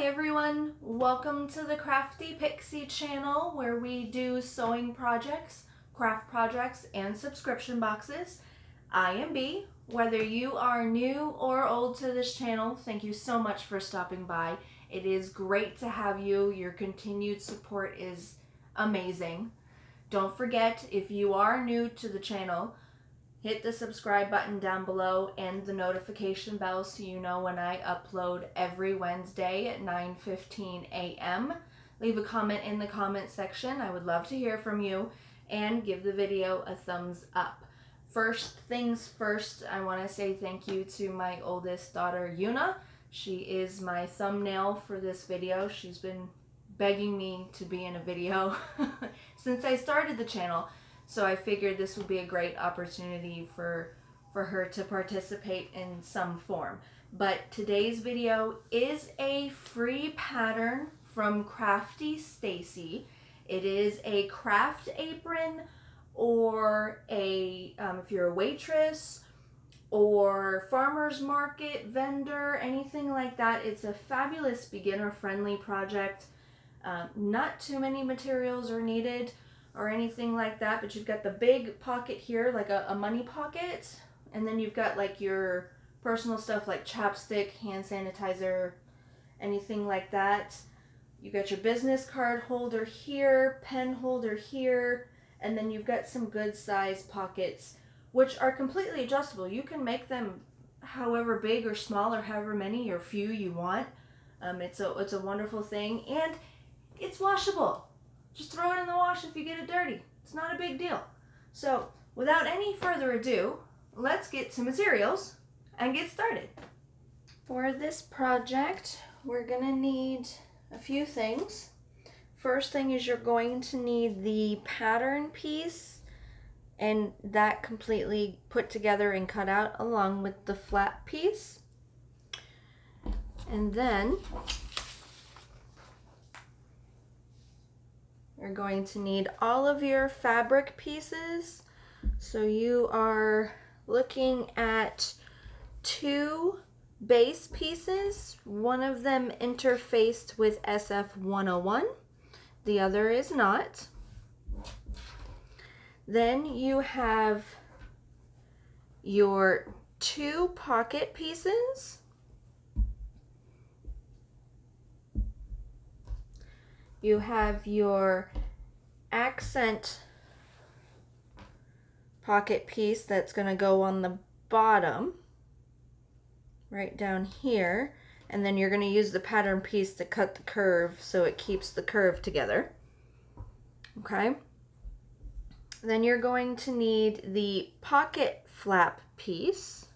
Hi everyone, welcome to the Crafty Pixie channel where we do sewing projects, craft projects, and subscription boxes. I am B. Whether you are new or old to this channel, thank you so much for stopping by. It is great to have you. Your continued support is amazing. Don't forget, if you are new to the channel, hit the subscribe button down below and the notification bell so you know when I upload every Wednesday at 9:15 a.m. Leave a comment in the comment section. I would love to hear from you, and give the video a thumbs up. First things first, I want to say thank you to my oldest daughter, Yuna. She is my thumbnail for this video. She's been begging me to be in a video since I started the channel. So I figured this would be a great opportunity for her to participate in some form. But today's video is a free pattern from Crafty Staci. It is a craft apron, or if you're a waitress or farmer's market vendor, anything like that. It's a fabulous beginner-friendly project. Not too many materials are needed or anything like that, but you've got the big pocket here, like a money pocket, and then you've got like your personal stuff like chapstick, hand sanitizer, anything like that. You got your business card holder here, pen holder here, and then you've got some good size pockets which are completely adjustable. You can make them however big or small or however many or few you want. It's a wonderful thing, and it's washable. Just throw it in the wash if you get it dirty. It's not a big deal. So without any further ado, let's get to materials and get started. For this project, we're gonna need a few things. First thing is you're going to need the pattern piece, and that completely put together and cut out along with the flat piece. And then you're going to need all of your fabric pieces. So you are looking at 2 base pieces. One of them interfaced with SF101, the other is not. Then you have your 2 pocket pieces. You have your accent pocket piece that's going to go on the bottom, right down here, and then you're going to use the pattern piece to cut the curve so it keeps the curve together. Okay? Then you're going to need the pocket flap piece.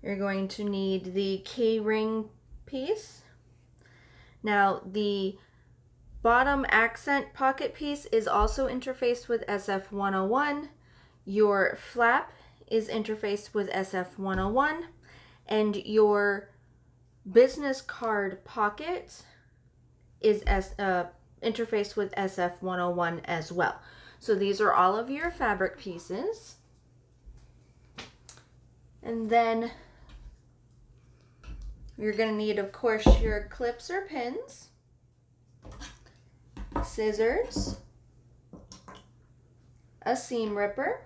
You're going to need the key ring piece. Now, the bottom accent pocket piece is also interfaced with SF101. Your flap is interfaced with SF101. And your business card pocket is interfaced with SF101 as well. So these are all of your fabric pieces. And then you're going to need, of course, your clips or pins, scissors, a seam ripper.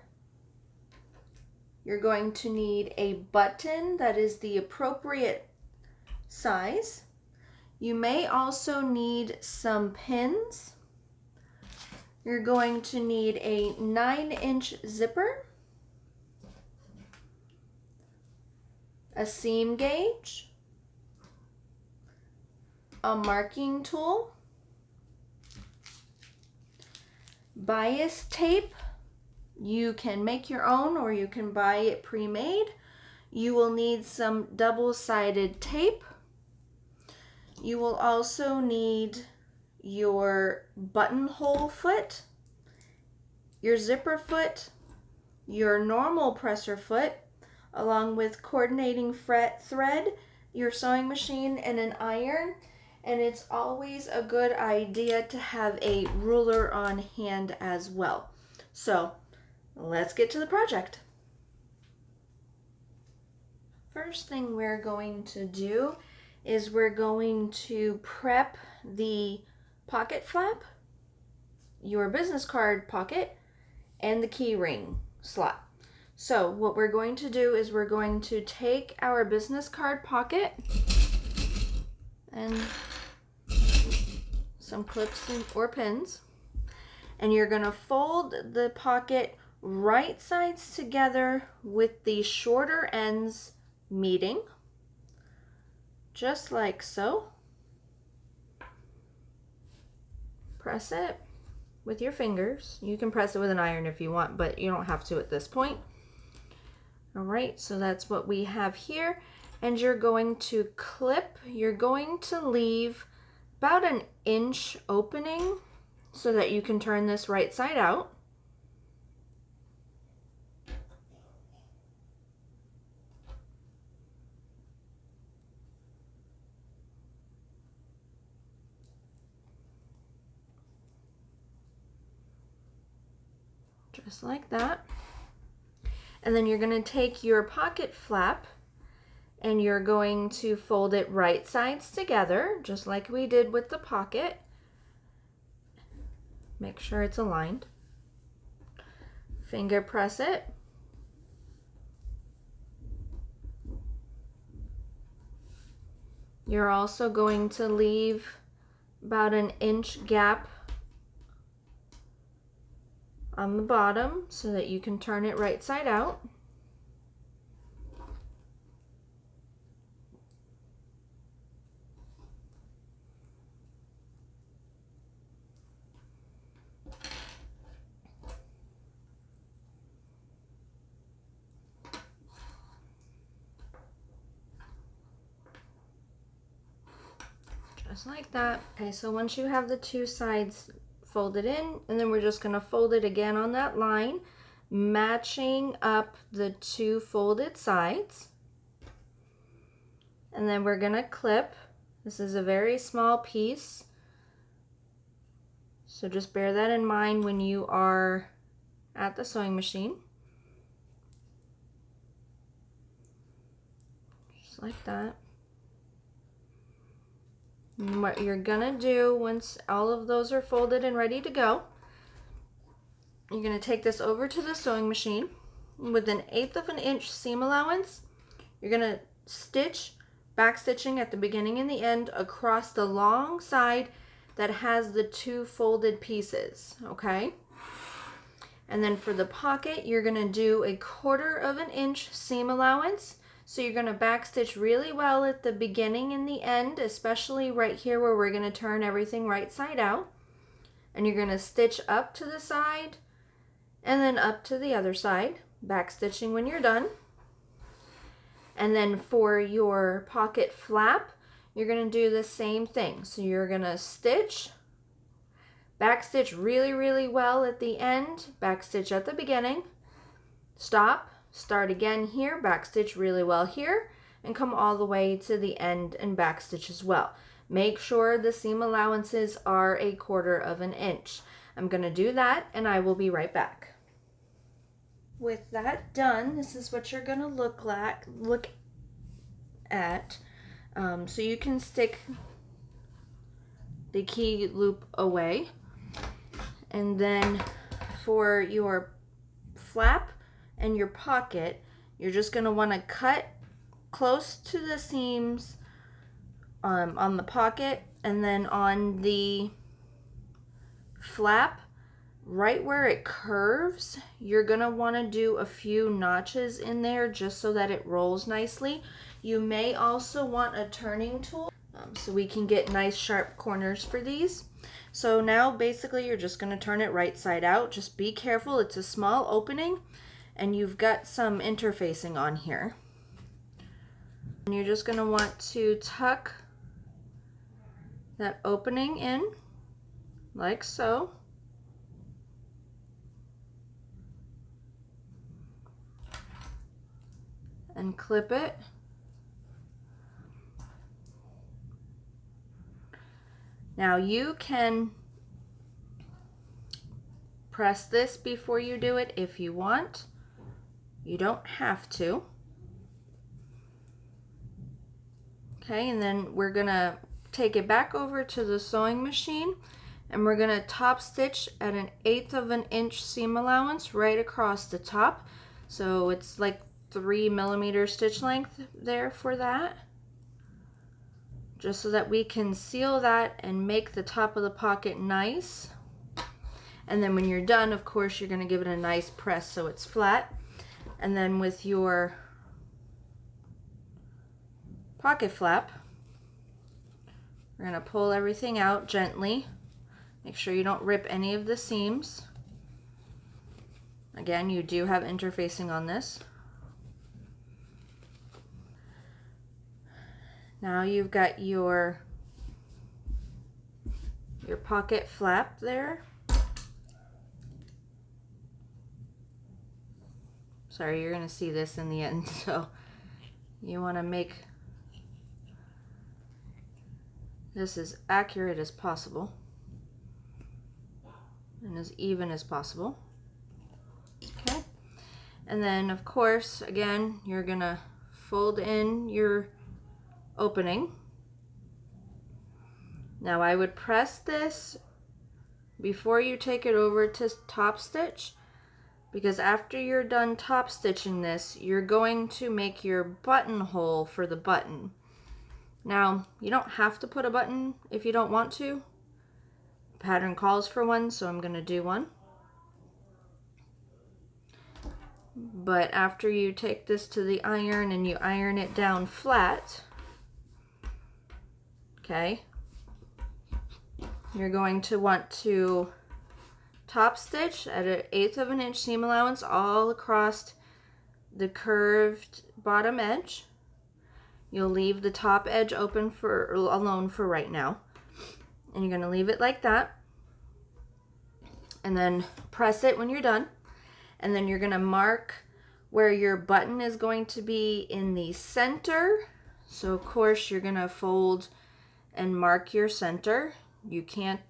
You're going to need a button that is the appropriate size. You may also need some pins. You're going to need a 9-inch zipper, a seam gauge, a marking tool, bias tape. You can make your own or you can buy it pre-made. You will need some double-sided tape. You will also need your buttonhole foot, your zipper foot, your normal presser foot, along with coordinating thread, your sewing machine, and an iron. And it's always a good idea to have a ruler on hand as well. So let's get to the project. First thing we're going to do is we're going to prep the pocket flap, your business card pocket, and the key ring slot. So what we're going to do is we're going to take our business card pocket and some clips or pins, and you're going to fold the pocket right sides together with the shorter ends meeting, just like so. Press it with your fingers. You can press it with an iron if you want, but you don't have to at this point. All right, so that's what we have here. And you're going to clip, you're going to leave about an inch opening so that you can turn this right side out. Just like that. And then you're going to take your pocket flap and you're going to fold it right sides together, just like we did with the pocket. Make sure it's aligned. Finger press it. You're also going to leave about an inch gap on the bottom so that you can turn it right side out. Just like that. Okay, so once you have the two sides folded in, and then we're just going to fold it again on that line, matching up the two folded sides. And then we're going to clip. This is a very small piece, so just bear that in mind when you are at the sewing machine. Just like that. And what you're gonna do once all of those are folded and ready to go, you're gonna take this over to the sewing machine. With 1/8 of an inch seam allowance, you're gonna stitch, back stitching at the beginning and the end across the long side that has the two folded pieces, okay? And then for the pocket, you're gonna do 1/4 of an inch seam allowance. So you're going to backstitch really well at the beginning and the end, especially right here where we're going to turn everything right side out. And you're going to stitch up to the side and then up to the other side, backstitching when you're done. And then for your pocket flap, you're going to do the same thing. So you're going to stitch, backstitch really, really well at the end, backstitch at the beginning, stop, start again here, backstitch really well here, and come all the way to the end and backstitch as well. Make sure the seam allowances are 1/4 of an inch. I'm going to do that and I will be right back. With that done, this is what you're going to look at. So you can stick the key loop away, and then for your flap and your pocket, you're just going to want to cut close to the seams on the pocket, and then on the flap, right where it curves, you're going to want to do a few notches in there just so that it rolls nicely. You may also want a turning tool so we can get nice sharp corners for these. So now basically you're just going to turn it right side out. Just be careful, it's a small opening and you've got some interfacing on here. And you're just going to want to tuck that opening in like so. And clip it. Now you can press this before you do it if you want. You don't have to. Okay, and then we're gonna take it back over to the sewing machine and we're gonna top stitch at 1/8 of an inch seam allowance right across the top. So it's like 3mm stitch length there for that. Just so that we can seal that and make the top of the pocket nice. And then when you're done, of course, you're gonna give it a nice press so it's flat. And then with your pocket flap, we're gonna pull everything out gently. Make sure you don't rip any of the seams. Again, you do have interfacing on this. Now you've got your pocket flap there. Sorry, you're gonna see this in the end, so you wanna make this as accurate as possible and as even as possible. Okay, and then of course, again, you're gonna fold in your opening. Now I would press this before you take it over to top stitch, because after you're done top stitching this, you're going to make your buttonhole for the button. Now, you don't have to put a button if you don't want to. Pattern calls for one, so I'm gonna do one. But after you take this to the iron and you iron it down flat, okay, you're going to want to top stitch at 1/8 of an inch seam allowance all across the curved bottom edge. You'll leave the top edge open alone for right now. And you're gonna leave it like that. And then press it when you're done. And then you're gonna mark where your button is going to be in the center. So of course you're gonna fold and mark your center. You can't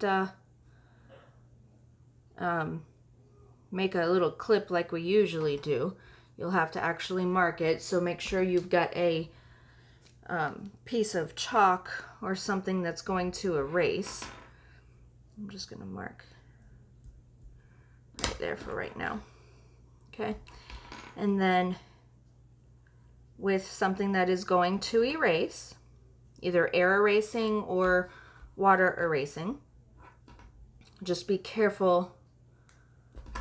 make a little clip like we usually do. You'll have to actually mark it. So make sure you've got a piece of chalk or something that's going to erase. I'm just gonna mark right there for right now. Okay, and then with something that is going to erase, either air erasing or water erasing, just be careful.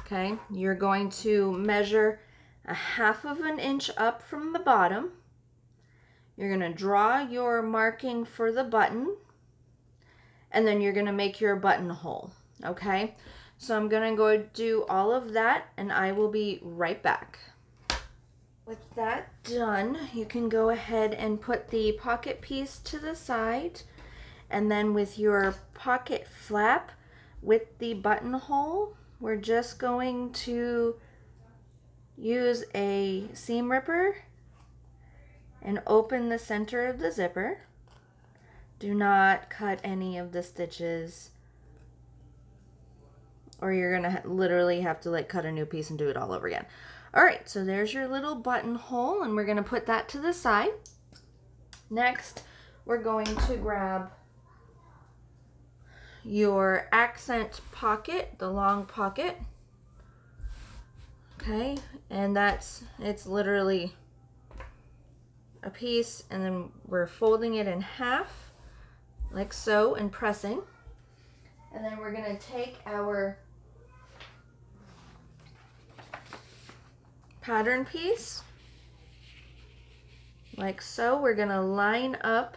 Okay, you're going to measure 1/2 of an inch up from the bottom. You're gonna draw your marking for the button, and then you're gonna make your buttonhole, okay? So I'm gonna go do all of that, and I will be right back. With that done, you can go ahead and put the pocket piece to the side, and then with your pocket flap with the buttonhole, we're just going to use a seam ripper and open the center of the zipper. Do not cut any of the stitches, or you're gonna literally have to like cut a new piece and do it all over again. All right, so there's your little buttonhole, and we're gonna put that to the side. Next, we're going to grab your accent pocket, the long pocket. Okay, and it's literally a piece, and then we're folding it in half like so and pressing. And then we're going to take our pattern piece like so. We're going to line up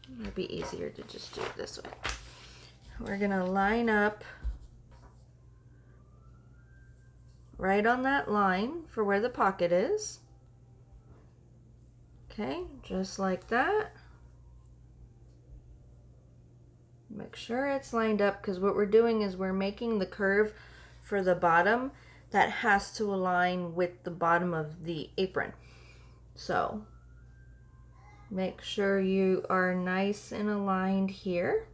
it might be easier to just do it this way. We're going to line up right on that line for where the pocket is. Okay, just like that. Make sure it's lined up, because what we're doing is we're making the curve for the bottom that has to align with the bottom of the apron. So make sure you are nice and aligned here.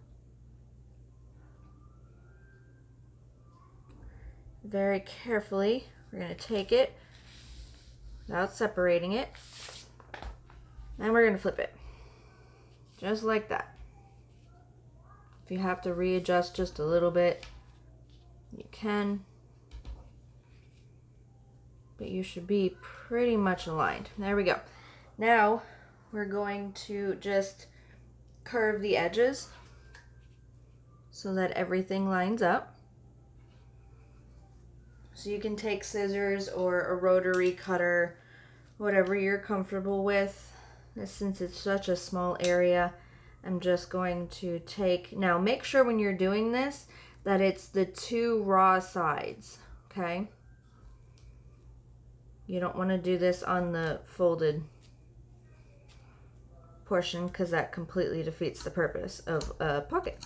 Very carefully, we're going to take it without separating it. And we're going to flip it. Just like that. If you have to readjust just a little bit, you can. But you should be pretty much aligned. There we go. Now we're going to just curve the edges so that everything lines up. So you can take scissors or a rotary cutter, whatever you're comfortable with. Since it's such a small area, I'm just going to take, now make sure when you're doing this that it's the two raw sides, okay? You don't want to do this on the folded portion because that completely defeats the purpose of a pocket.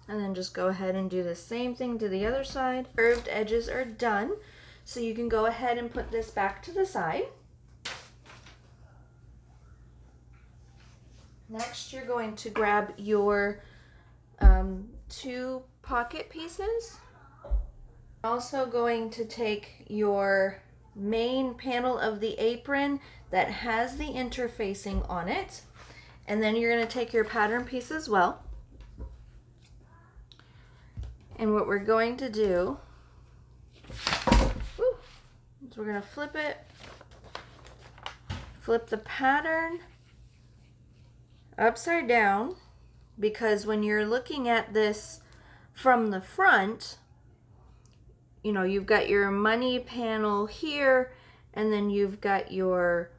And then just go ahead and do the same thing to the other side. Curved edges are done, so you can go ahead and put this back to the side. Next, you're going to grab your 2 pocket pieces. Also going to take your main panel of the apron that has the interfacing on it, and then you're going to take your pattern piece as well. And what we're going to do is we're going to flip it, flip the pattern upside down, because when you're looking at this from the front, you know, you've got your money panel here, and then you've got your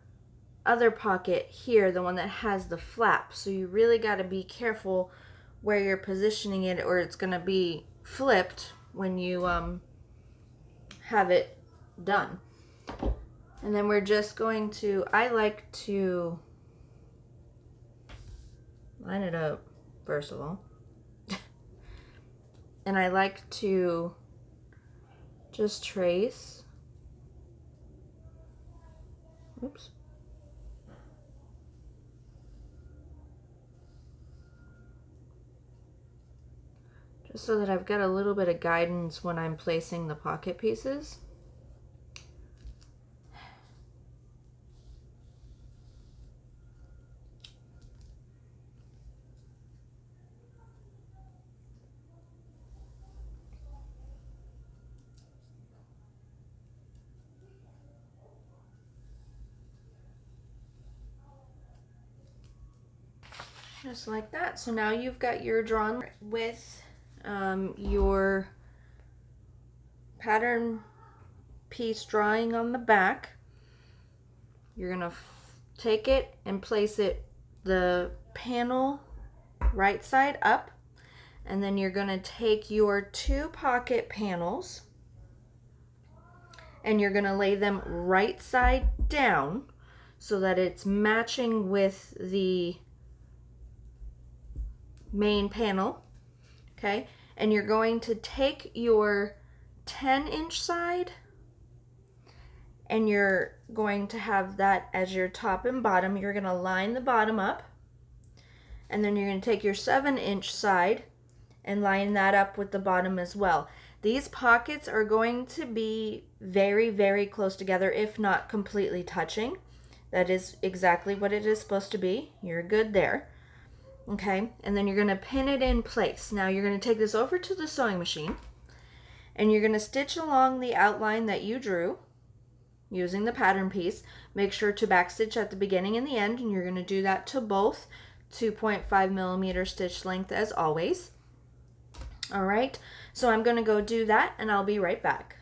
other pocket here, the one that has the flap. So you really got to be careful where you're positioning it, or it's going to be flipped when you have it done. And then we're just going to, I like to line it up first of all. And I like to just trace. Oops. Just so that I've got a little bit of guidance when I'm placing the pocket pieces. Just like that. So now you've got your drawn with your pattern piece drawing on the back. You're gonna take it and place it the panel right side up, and then you're gonna take your 2 pocket panels and you're gonna lay them right side down so that it's matching with the main panel, okay? And you're going to take your 10-inch side and you're going to have that as your top and bottom. You're going to line the bottom up, and then you're going to take your 7-inch side and line that up with the bottom as well. These pockets are going to be very, very close together, if not completely touching. That is exactly what it is supposed to be. You're good there. Okay, and then you're going to pin it in place. Now you're going to take this over to the sewing machine, and you're going to stitch along the outline that you drew using the pattern piece. Make sure to backstitch at the beginning and the end, and you're going to do that to both 2.5 millimeter stitch length as always. All right, so I'm going to go do that, and I'll be right back.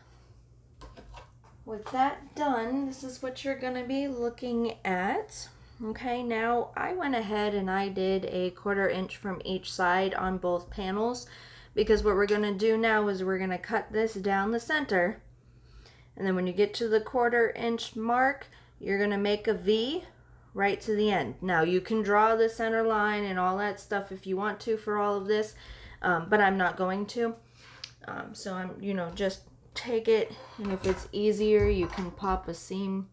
With that done, this is what you're going to be looking at. Okay, now I went ahead and I did a 1/4 inch from each side on both panels, because what we're going to do now is we're going to cut this down the center, and then when you get to the 1/4 inch mark, you're going to make a V right to the end. Now you can draw the center line and all that stuff if you want to for all of this, but I'm not going to. So I'm, just take it, and if it's easier, you can pop a seam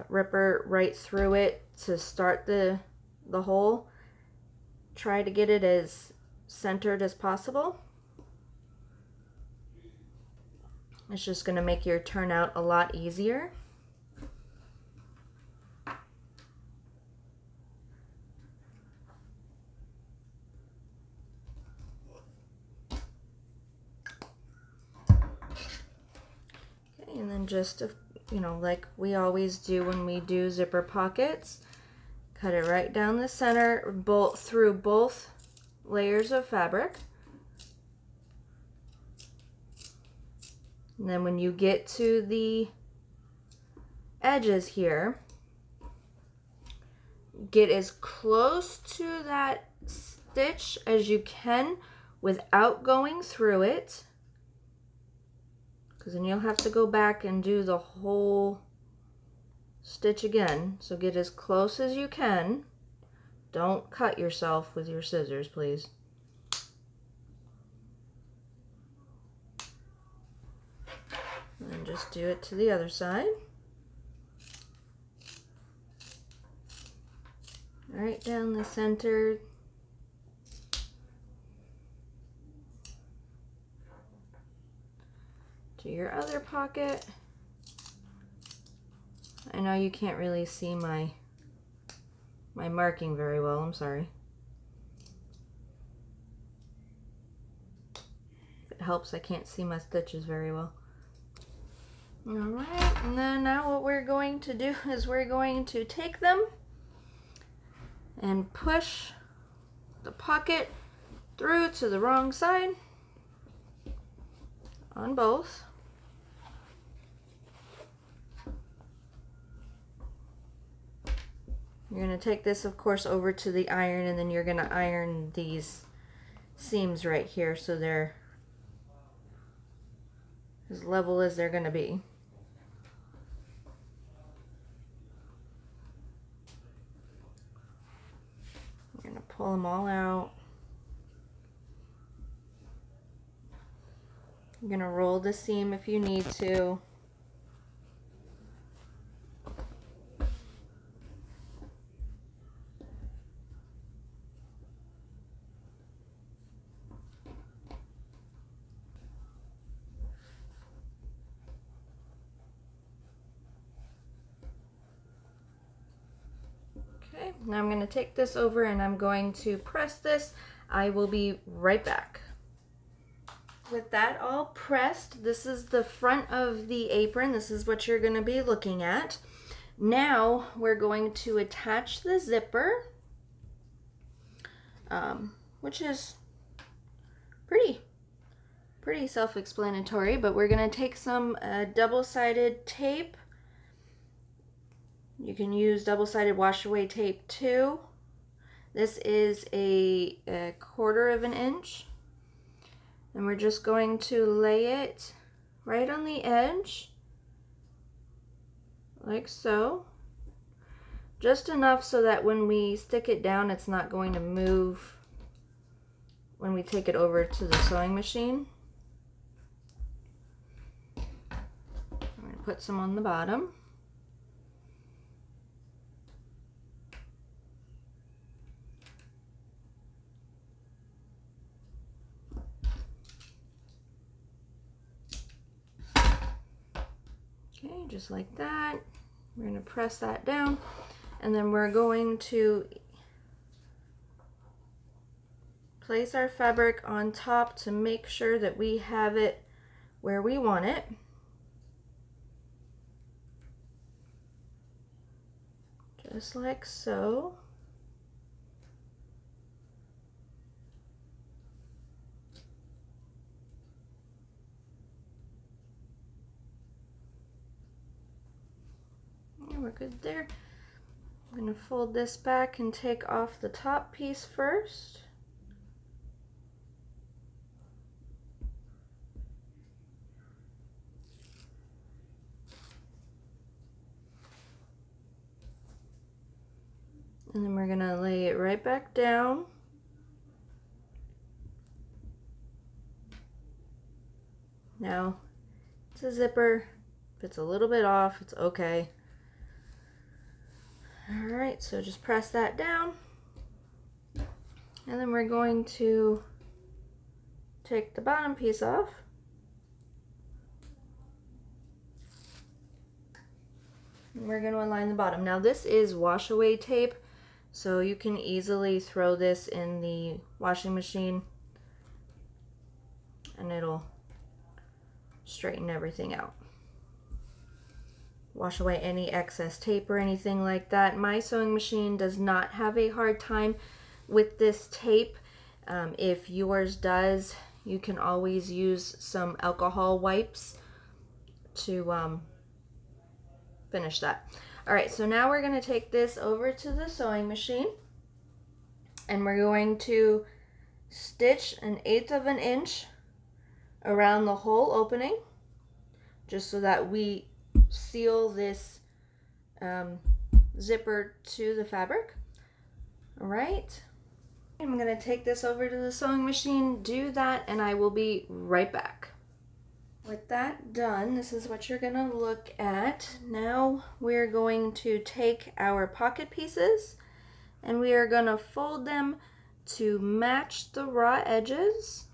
ripper right through it to start the hole, try to get it as centered as possible. It's just going to make your turnout a lot easier. Okay, and then just, you know, like we always do when we do zipper pockets, cut it right down the center, through both layers of fabric. And then when you get to the edges here, get as close to that stitch as you can without going through it, because then you'll have to go back and do the whole stitch again. So get as close as you can. Don't cut yourself with your scissors, please. And just do it to the other side. Right down the center. To your other pocket. I know you can't really see my marking very well, I'm sorry. If it helps, I can't see my stitches very well. Alright, and then now what we're going to do is we're going to take them and push the pocket through to the wrong side on both. You're going to take this, of course, over to the iron, and then you're going to iron these seams right here so they're as level as they're going to be. You're going to pull them all out. You're going to roll the seam if you need to. Okay, now I'm going to take this over and I'm going to press this. I will be right back. With that all pressed, this is the front of the apron. This is what you're going to be looking at. Now we're going to attach the zipper, which is pretty self-explanatory, but we're going to take some double-sided tape. You can use double-sided wash-away tape too. This is a 1/4 of an inch. And we're just going to lay it right on the edge, like so. Just enough so that when we stick it down, it's not going to move when we take it over to the sewing machine. I'm going to put some on the bottom. Okay, just like that. We're going to press that down, and then we're going to place our fabric on top to make sure that we have it where we want it. Just like so. We're good there. I'm going to fold this back and take off the top piece first. And then we're going to lay it right back down. Now, it's a zipper. If it's a little bit off, it's okay. Alright, so just press that down. And then we're going to take the bottom piece off. And we're going to align the bottom. Now this is wash away tape, so you can easily throw this in the washing machine and it'll straighten everything out. Wash away any excess tape or anything like that. My sewing machine does not have a hard time with this tape. If yours does, you can always use some alcohol wipes to finish that. All right, so now we're going to take this over to the sewing machine and we're going to stitch 1/8 of an inch around the whole opening, just so that we seal this zipper to the fabric. All right, I'm going to take this over to the sewing machine, do that, and I will be right back. With that done, this is what you're going to look at. Now we're going to take our pocket pieces and we are going to fold them to match the raw edges.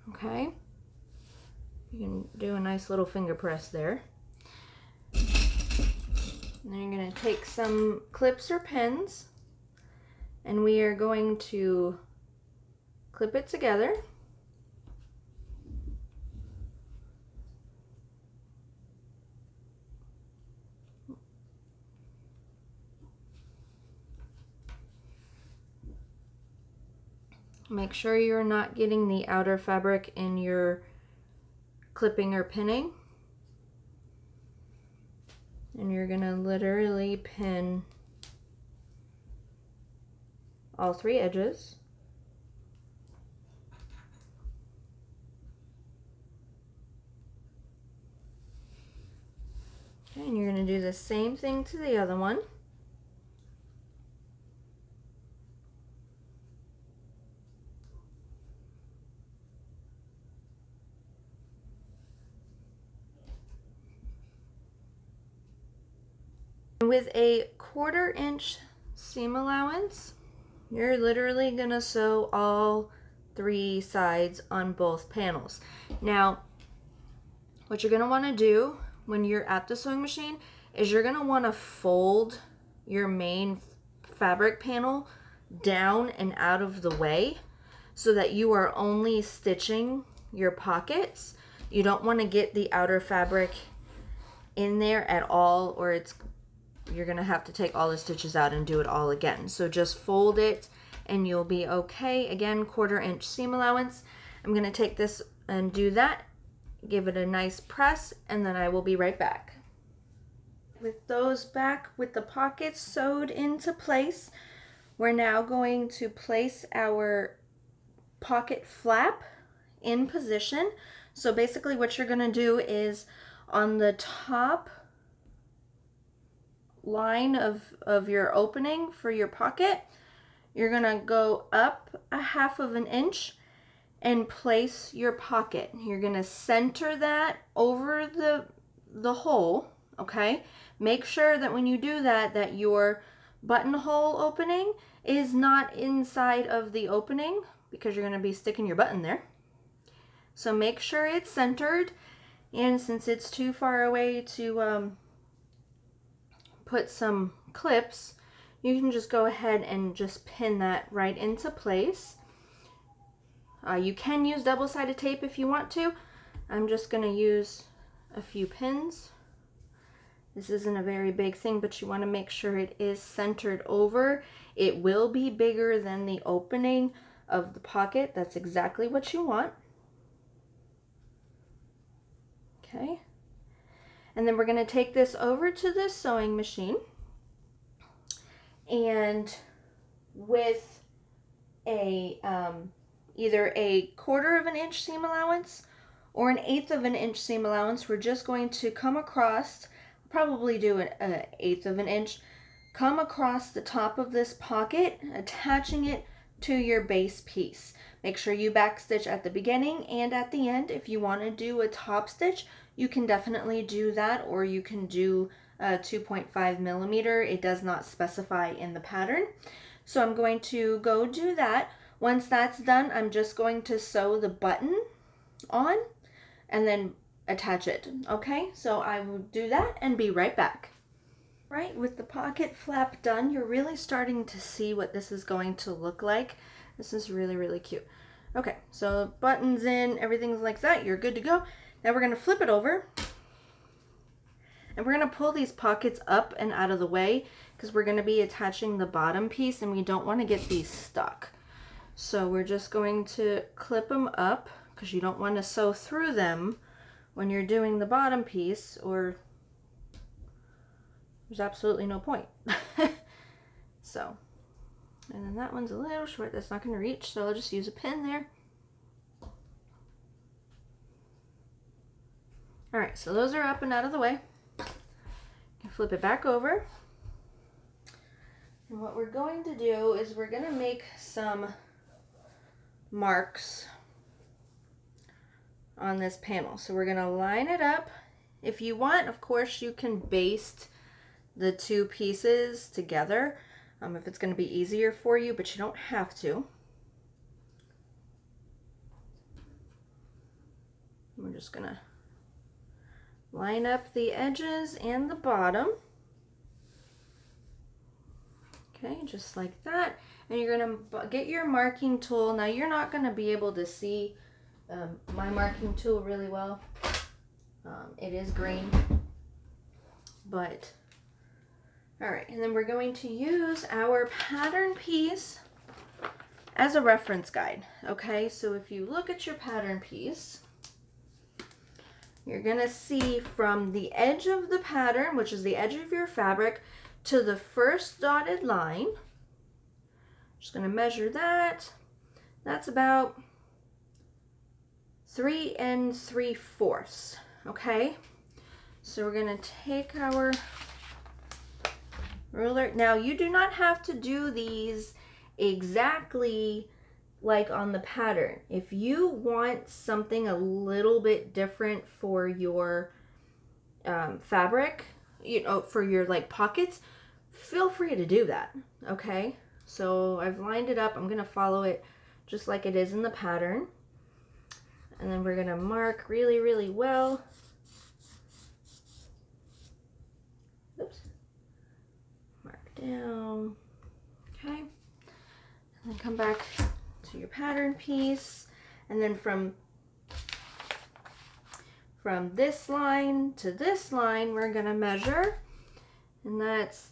Okay, you can do a nice little finger press there. And then you're going to take some clips or pins and we are going to clip it together. Make sure you're not getting the outer fabric in your clipping or pinning. And you're gonna literally pin all 3 edges. Okay, and you're gonna do the same thing to the other one. With a 1/4 inch seam allowance, you're literally gonna sew all 3 sides on both panels. Now, what you're gonna wanna do when you're at the sewing machine is you're gonna wanna fold your main fabric panel down and out of the way so that you are only stitching your pockets. You don't wanna get the outer fabric in there at all, or you're gonna have to take all the stitches out and do it all again. So just fold it and you'll be okay. Again, 1/4 inch seam allowance. I'm gonna take this and do that, give it a nice press, and then I will be right back. With those back with the pockets sewed into place, we're now going to place our pocket flap in position. So basically what you're gonna do is on the top line of your opening for your pocket, you're gonna go up 1/2 of an inch and place your pocket. You're gonna center that over the hole, okay? Make sure that when you do that, that your buttonhole opening is not inside of the opening because you're gonna be sticking your button there. So make sure it's centered, and since it's too far away to put some clips, you can just go ahead and just pin that right into place. You can use double-sided tape if you want to. I'm just going to use a few pins. This isn't a very big thing, but you want to make sure it is centered over. It will be bigger than the opening of the pocket. That's exactly what you want. Okay. And then we're going to take this over to the sewing machine, and with a either a 1/4 of an inch seam allowance or an 1/8 of an inch seam allowance, we're just going to come across, probably do an 1/8 of an inch, come across the top of this pocket, attaching it to your base piece. Make sure you backstitch at the beginning and at the end. If you want to do a top stitch, you can definitely do that, or you can do 2.5 millimeter. It does not specify in the pattern. So I'm going to go do that. Once that's done, I'm just going to sew the button on and then attach it. Okay, so I will do that and be right back. Right, with the pocket flap done, you're really starting to see what this is going to look like. This is really, really cute. Okay, so buttons in, everything's like that. You're good to go. Now we're going to flip it over. And we're going to pull these pockets up and out of the way because we're going to be attaching the bottom piece and we don't want to get these stuck. So we're just going to clip them up because you don't want to sew through them when you're doing the bottom piece, or there's absolutely no point. So, and then that one's a little short. That's not going to reach, so I'll just use a pin there. All right, so those are up and out of the way. Flip it back over. And what we're going to do is we're going to make some marks on this panel. So we're going to line it up. If you want, of course, you can baste the two pieces together if it's going to be easier for you, but you don't have to. We're just going to line up the edges and the bottom. Okay, just like that. And you're going to get your marking tool. Now you're not going to be able to see my marking tool really well. It is green. But, all right. And then we're going to use our pattern piece as a reference guide. Okay, so if you look at your pattern piece, you're going to see from the edge of the pattern, which is the edge of your fabric, to the first dotted line. Just going to measure that. That's about 3 3/4. Okay, so we're going to take our ruler. Now you do not have to do these exactly like on the pattern. If you want something a little bit different for your fabric, you know, for your like pockets, feel free to do that. Okay, so I've lined it up. I'm going to follow it just like it is in the pattern. And then we're going to mark really, really well. Oops. Mark down. Okay. And then come back to your pattern piece. And then from this line to this line, we're going to measure. And that's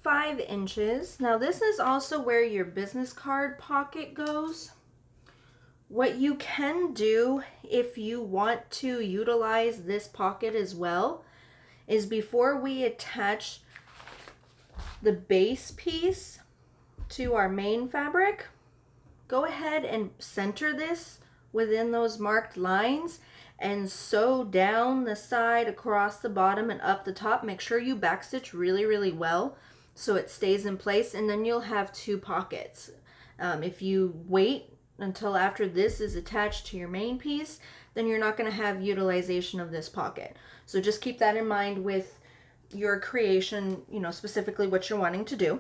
5 inches. Now this is also where your business card pocket goes. What you can do if you want to utilize this pocket as well is before we attach the base piece to our main fabric, go ahead and center this within those marked lines and sew down the side, across the bottom, and up the top. Make sure you backstitch really, really well so it stays in place, and then you'll have 2 pockets. If you wait until after this is attached to your main piece, then you're not going to have utilization of this pocket. So just keep that in mind with your creation, you know, specifically what you're wanting to do.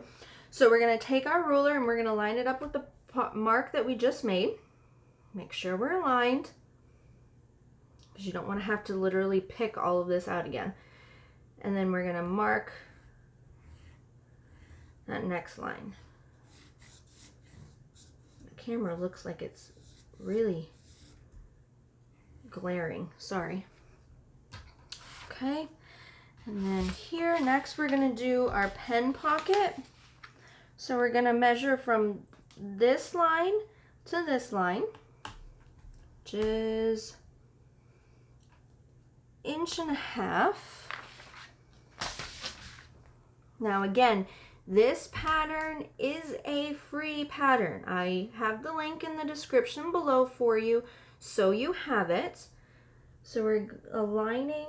So we're going to take our ruler and we're going to line it up with the mark that we just made. Make sure we're aligned, because you don't want to have to literally pick all of this out again. And then we're going to mark that next line. The camera looks like it's really glaring, sorry. Okay, and then here next we're going to do our pen pocket. So we're going to measure from this line to this line, which is 1.5 inches. Now again, this pattern is a free pattern. I have the link in the description below for you, so you have it. So we're aligning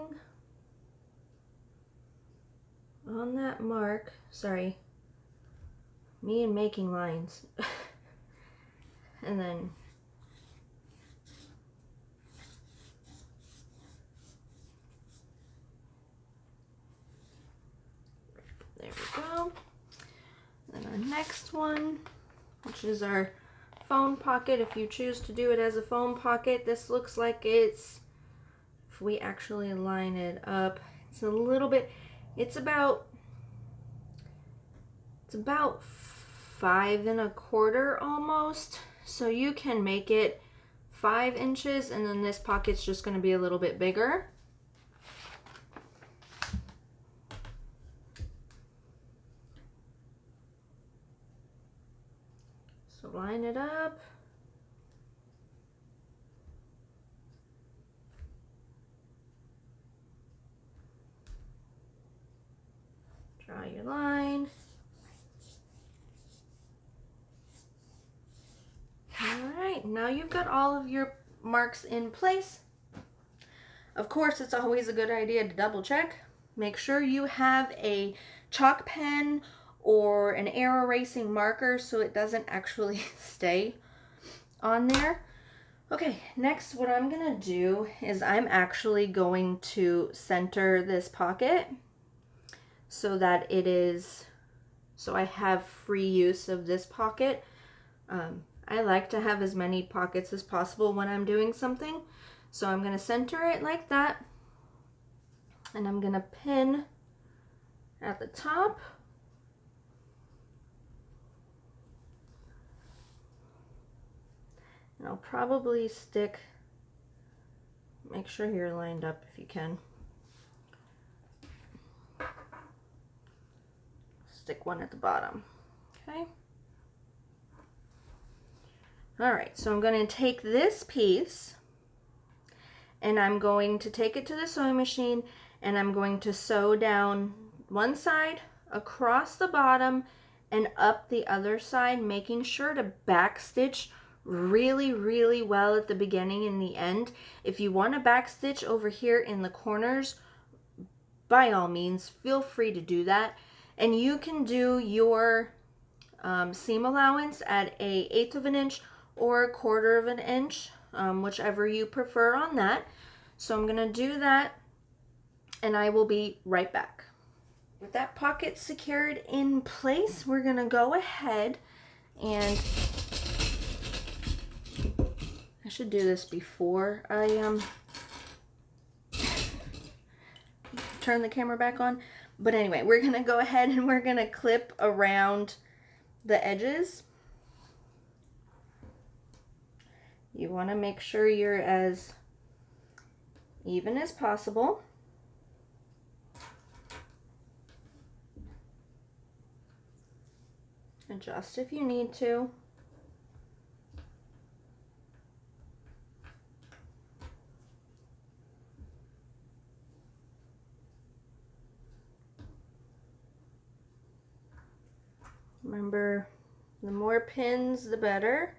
on that mark. Sorry, me and making lines. And then there we go. Then our next one, which is our phone pocket. If you choose to do it as a phone pocket, this looks like it's, if we actually line it up, it's a little bit, it's about 5¼ almost. So you can make it 5 inches, and then this pocket's just going to be a little bit bigger. So line it up. Draw your line. Alright, now you've got all of your marks in place. Of course, it's always a good idea to double check. Make sure you have a chalk pen or an air erasing marker so it doesn't actually stay on there. Okay, next what I'm gonna do is I'm actually going to center this pocket so that it is, so I have free use of this pocket. I like to have as many pockets as possible when I'm doing something. So I'm going to center it like that. And I'm going to pin at the top. And I'll probably stick, make sure you're lined up if you can. Stick one at the bottom. Okay. All right, so I'm going to take this piece and I'm going to take it to the sewing machine and I'm going to sew down one side across the bottom and up the other side, making sure to back stitch really, really well at the beginning and the end. If you want to back stitch over here in the corners, by all means, feel free to do that. And you can do your seam allowance at a 1/8 of an inch or 1/4 of an inch, whichever you prefer on that. So I'm going to do that and I will be right back. With that pocket secured in place, we're going to go ahead and I should do this before I turn the camera back on. But anyway, we're going to go ahead and we're going to clip around the edges. You want to make sure you're as even as possible. Adjust if you need to. Remember, the more pins, the better.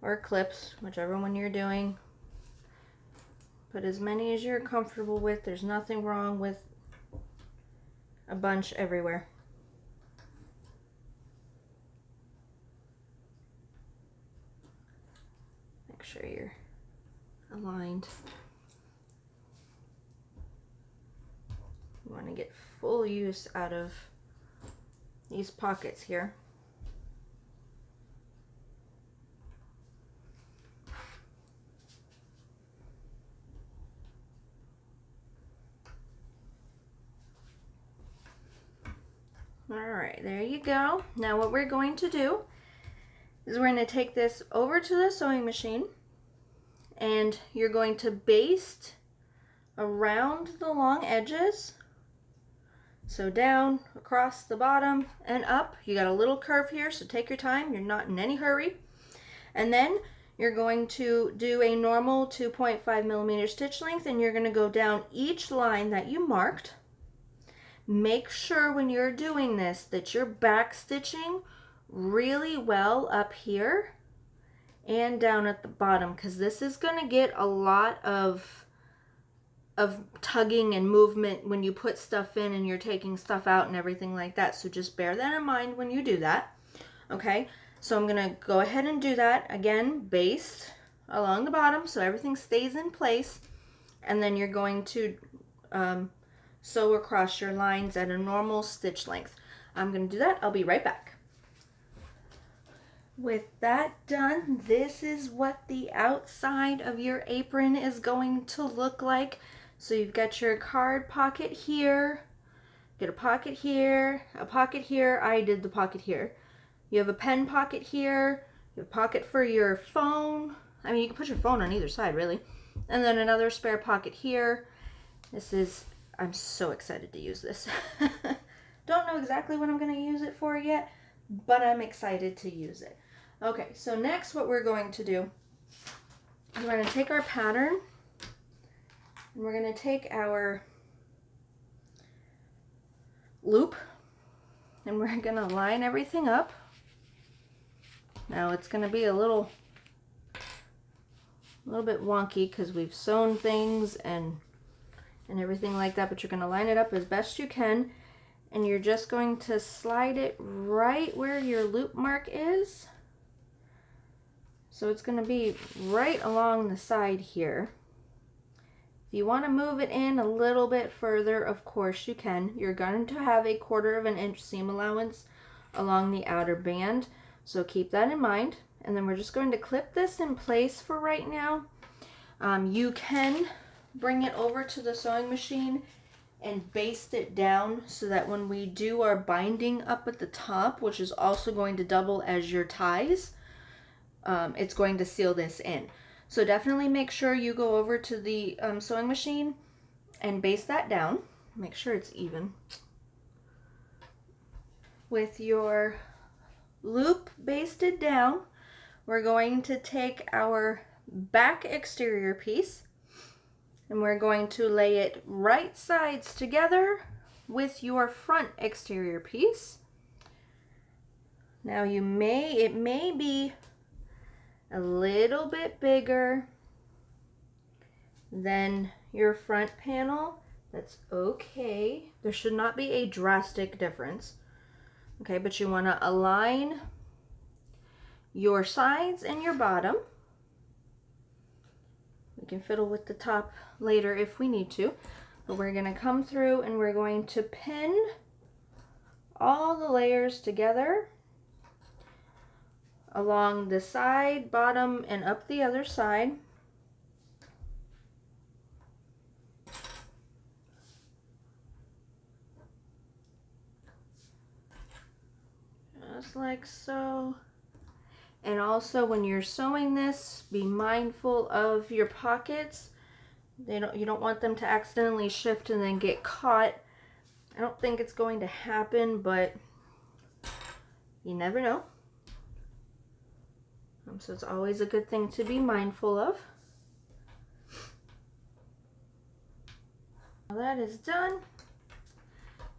Or clips, whichever one you're doing. Put as many as you're comfortable with. There's nothing wrong with a bunch everywhere. Make sure you're aligned. You want to get full use out of these pockets here. Alright, there you go. Now what we're going to do is we're going to take this over to the sewing machine and you're going to baste around the long edges. So down, across the bottom, and up. You got a little curve here, so take your time. You're not in any hurry. And then you're going to do a normal 2.5mm stitch length and you're going to go down each line that you marked. Make sure when you're doing this that you're back stitching really well up here and down at the bottom, because this is going to get a lot of tugging and movement when you put stuff in and you're taking stuff out and everything like that. So just bear that in mind when you do that. Okay, so I'm going to go ahead and do that again, baste along the bottom so everything stays in place, and then you're going to sew across your lines at a normal stitch length. I'm going to do that. I'll be right back. With that done, this is what the outside of your apron is going to look like. So you've got your card pocket here, get a pocket here, a pocket here. I did the pocket here. You have a pen pocket here, you have a pocket for your phone. I mean, you can put your phone on either side, really. And then another spare pocket here. I'm so excited to use this. Don't know exactly what I'm going to use it for yet, but I'm excited to use it. Okay, so next what we're going to do is we're going to take our pattern and we're going to take our loop and we're going to line everything up. Now it's going to be a little bit wonky because we've sewn things and everything like that, but you're going to line it up as best you can, and you're just going to slide it right where your loop mark is. So it's going to be right along the side here. If you want to move it in a little bit further, of course you can. You're going to have a 1/4 of an inch seam allowance along the outer band, so keep that in mind. And then we're just going to clip this in place for right now. You can bring it over to the sewing machine and baste it down so that when we do our binding up at the top, which is also going to double as your ties, it's going to seal this in. So definitely make sure you go over to the sewing machine and baste that down. Make sure it's even. With your loop basted down, we're going to take our back exterior piece and we're going to lay it right sides together with your front exterior piece. Now it may be a little bit bigger than your front panel. That's okay. There should not be a drastic difference. Okay, but you want to align your sides and your bottom. We can fiddle with the top later if we need to, but we're going to come through and we're going to pin all the layers together along the side, bottom, and up the other side. Just like so. And also when you're sewing this, be mindful of your pockets. You don't want them to accidentally shift and then get caught. I don't think it's going to happen, but you never know. So it's always a good thing to be mindful of. Now that is done.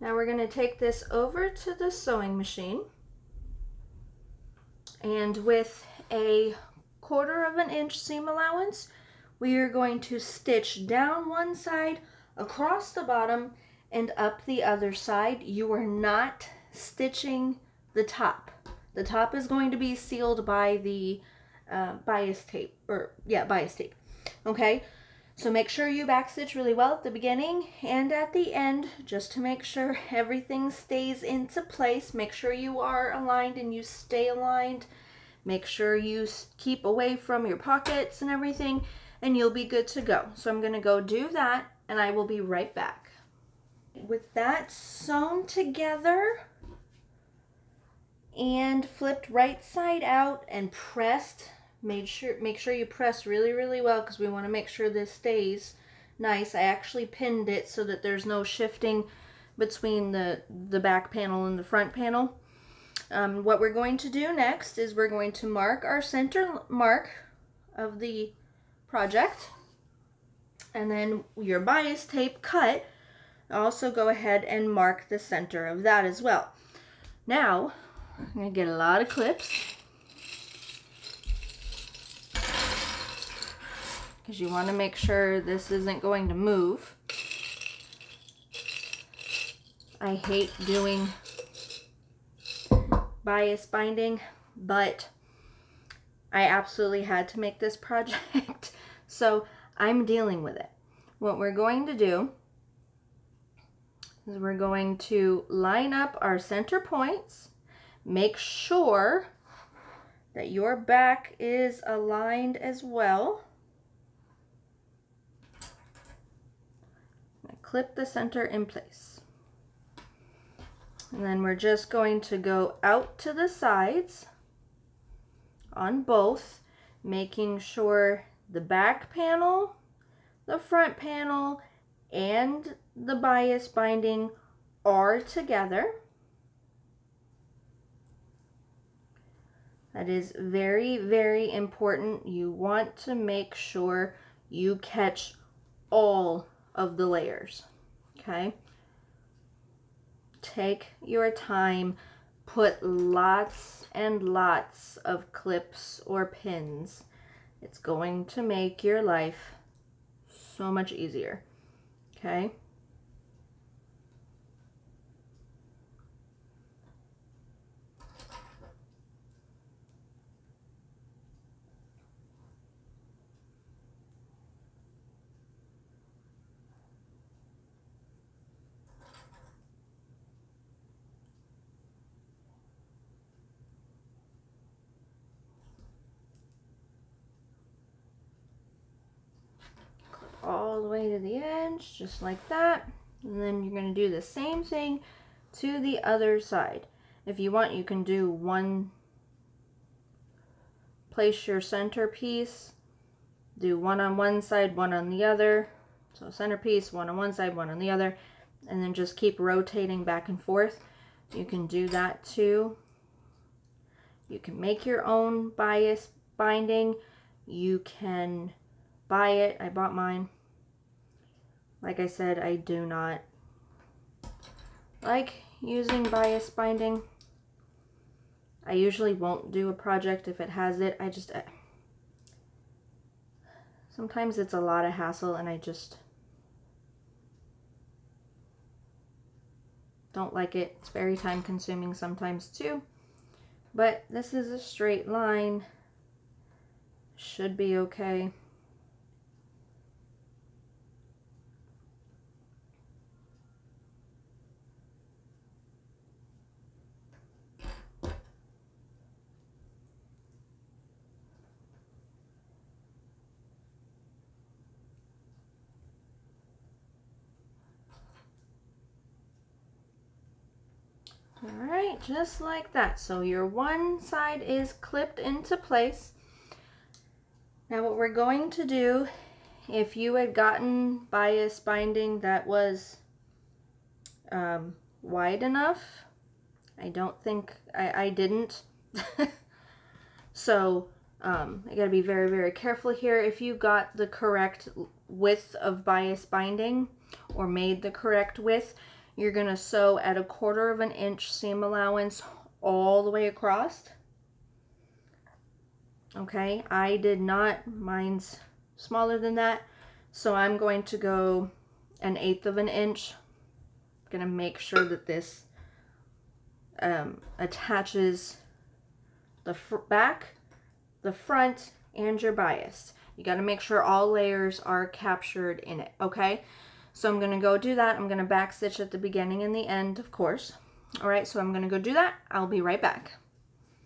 Now we're going to take this over to the sewing machine. And with a 1/4 of an inch seam allowance, we are going to stitch down one side, across the bottom, and up the other side. You are not stitching the top. The top is going to be sealed by the bias tape, bias tape. Okay, so make sure you backstitch really well at the beginning and at the end, just to make sure everything stays into place. Make sure you are aligned and you stay aligned. Make sure you keep away from your pockets and everything, and you'll be good to go. So I'm going to go do that, and I will be right back. With that sewn together and flipped right side out and pressed, make sure you press really, really well because we want to make sure this stays nice. I actually pinned it so that there's no shifting between the back panel and the front panel. What we're going to do next is we're going to mark our center mark of the project, and then your bias tape cut, also go ahead and mark the center of that as well. Now I'm going to get a lot of clips because you want to make sure this isn't going to move. I hate doing bias binding, but I absolutely had to make this project, so I'm dealing with it. What we're going to do is we're going to line up our center points, make sure that your back is aligned as well. Clip the center in place. And then we're just going to go out to the sides on both, making sure the back panel, the front panel, and the bias binding are together. That is very, very important. You want to make sure you catch all of the layers, okay? Take your time, put lots and lots of clips or pins. It's going to make your life so much easier, okay? All the way to the edge, just like that. And then you're going to do the same thing to the other side. If you want, you can do one, place your centerpiece, do one on one side, one on the other. So centerpiece, one on one side, one on the other, and then just keep rotating back and forth. You can do that too. You can make your own bias binding. You can buy it. I bought mine. Like I said, I do not like using bias binding. I usually won't do a project if it has it. Sometimes it's a lot of hassle and I just don't like it. It's very time consuming sometimes too. But this is a straight line. Should be okay. All right, just like that. So your one side is clipped into place. Now what we're going to do, if you had gotten bias binding that was wide enough, I don't think, I didn't. So I gotta be very, very careful here. If you got the correct width of bias binding or made the correct width, you're gonna sew at 1/4 inch seam allowance all the way across. Okay, I did not, mine's smaller than that, so I'm going to go 1/8 inch. I'm gonna make sure that this attaches the back, the front, and your bias. You got to make sure all layers are captured in it, okay? So I'm going to go do that. I'm going to back stitch at the beginning and the end, of course. All right, so I'm going to go do that. I'll be right back.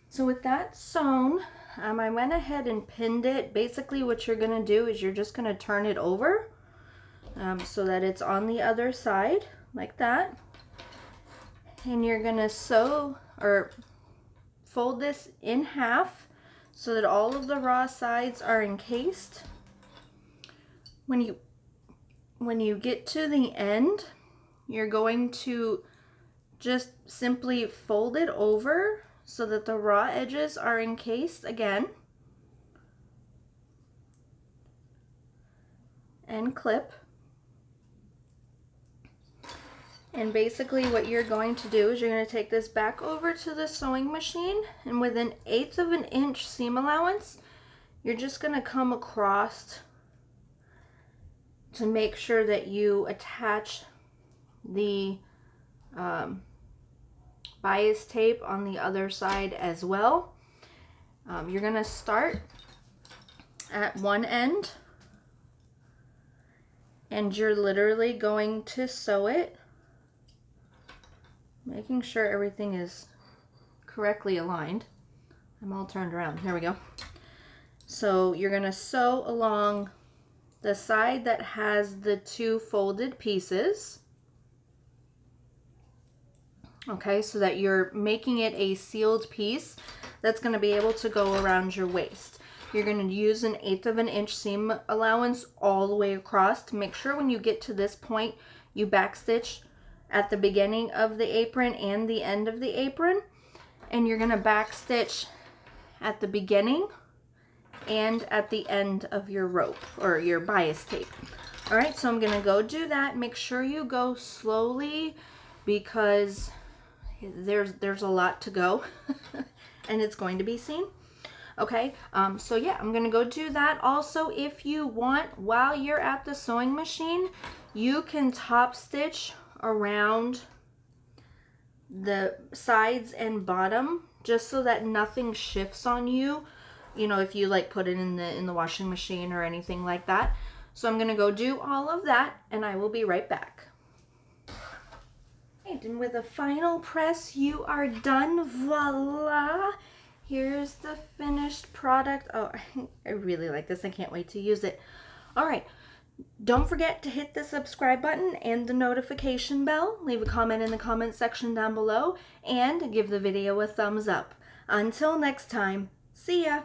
So with that sewn, I went ahead and pinned it. Basically what you're going to do is you're just going to turn it over so that it's on the other side, like that. And you're going to sew or fold this in half so that all of the raw sides are encased. When you get to the end, you're going to just simply fold it over so that the raw edges are encased again, and clip. And basically what you're going to do is you're going to take this back over to the sewing machine, and with 1/8 inch seam allowance, you're just going to come across to make sure that you attach the bias tape on the other side as well. You're going to start at one end, and you're literally going to sew it, making sure everything is correctly aligned. I'm all turned around. Here we go. So you're going to sew along the side that has the 2 folded pieces. Okay, so that you're making it a sealed piece that's going to be able to go around your waist. You're going to use an 1/8 of an inch seam allowance all the way across to make sure when you get to this point you backstitch at the beginning of the apron and the end of the apron, and you're going to backstitch at the beginning and at the end of your rope or your bias tape. All right, so I'm going to go do that. Make sure you go slowly because there's a lot to go and it's going to be seen. Okay, so yeah, I'm gonna go do that. Also, if you want, while you're at the sewing machine, you can top stitch around the sides and bottom just so that nothing shifts on you, you know, if you like put it in the washing machine or anything like that. So I'm gonna go do all of that and I will be right back. And with a final press, you are done. Voila! Here's the finished product. Oh, I really like this. I can't wait to use it. All right. Don't forget to hit the subscribe button and the notification bell. Leave a comment in the comment section down below and give the video a thumbs up. Until next time, see ya!